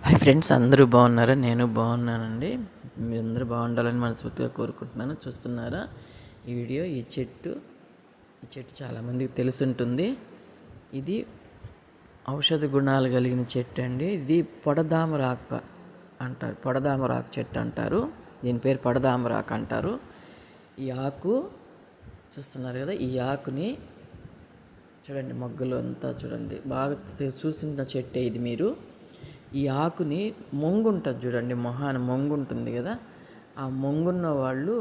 Hi friends, అందరూ బాగున్నారా? నేను బాగున్నానండి. మీ అందరూ బాగుండాలని మనస్ఫూర్తిగా కోరుకుంటున్నాను. చూస్తున్నారా ఈ వీడియో? ఈ చెట్టు చాలామందికి తెలుసుంటుంది. ఇది ఔషధ గుణాలు కలిగిన చెట్టు అండి. ఇది పొడదామరాకు అంటారు. పొడదామరాకు చెట్టు అంటారు. దీని పేరు పొడదామరాకు అంటారు. ఈ ఆకు చూస్తున్నారు కదా, ఈ ఆకుని చూడండి, మొగ్గలు అంతా చూడండి, బాగా చూసిన చెట్టే ఇది. మీరు ఈ ఆకుని మొంగు ఉంటుంది చూడండి, మొహాన మొంగు ఉంటుంది కదా, ఆ మొంగున్న వాళ్ళు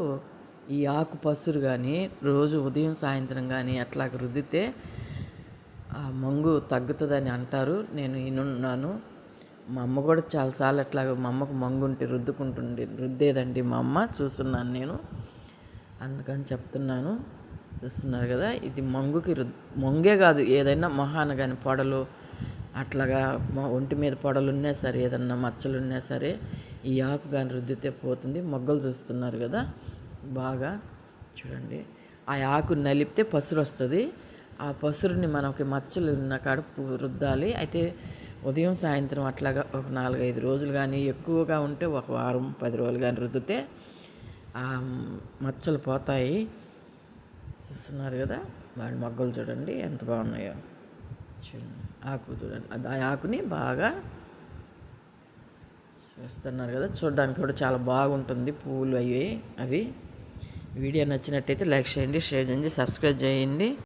ఈ ఆకు పసురు కానీ రోజు ఉదయం సాయంత్రం కానీ అట్లాగ రుద్దితే ఆ మొంగు తగ్గుతుందని అంటారు. నేను వినున్నాను. మా అమ్మ కూడా చాలాసార్లు అట్లాగ మా అమ్మకు మొంగు ఉంటే రుద్దేదండి మా అమ్మ. చూస్తున్నాను నేను, అందుకని చెప్తున్నాను. చూస్తున్నారు కదా, ఇది మొంగుకి మొంగే కాదు, ఏదైనా మొహాన కానీ పొడలు అట్లాగా ఒంటి మీద పొడలు ఉన్నా సరే, ఏదన్నా మచ్చలు ఉన్నా సరే ఈ ఆకు కానీ రుద్దితే పోతుంది. మొగ్గలు చూస్తున్నారు కదా, బాగా చూడండి. ఆ ఆకు నలిపితే పసురు వస్తుంది. ఆ పసురుని మనకి మచ్చలు ఉన్న కాడ రుద్దాలి. అయితే ఉదయం సాయంత్రం అట్లాగా ఒక 4-5 రోజులు కానీ, ఎక్కువగా ఉంటే ఒక వారం 10 రోజులు కానీ రుద్దితే ఆ మచ్చలు పోతాయి. చూస్తున్నారు కదా, వాడి మొగ్గలు చూడండి ఎంత బాగున్నాయో. చూడండి ఆకు చూడండి, ఆ ఆకుని బాగా చూస్తున్నారు కదా, చూడడానికి కూడా చాలా బాగుంటుంది. పూలు అవి. వీడియో నచ్చినట్టయితే లైక్ చేయండి, షేర్ చేయండి, సబ్స్క్రైబ్ చేయండి.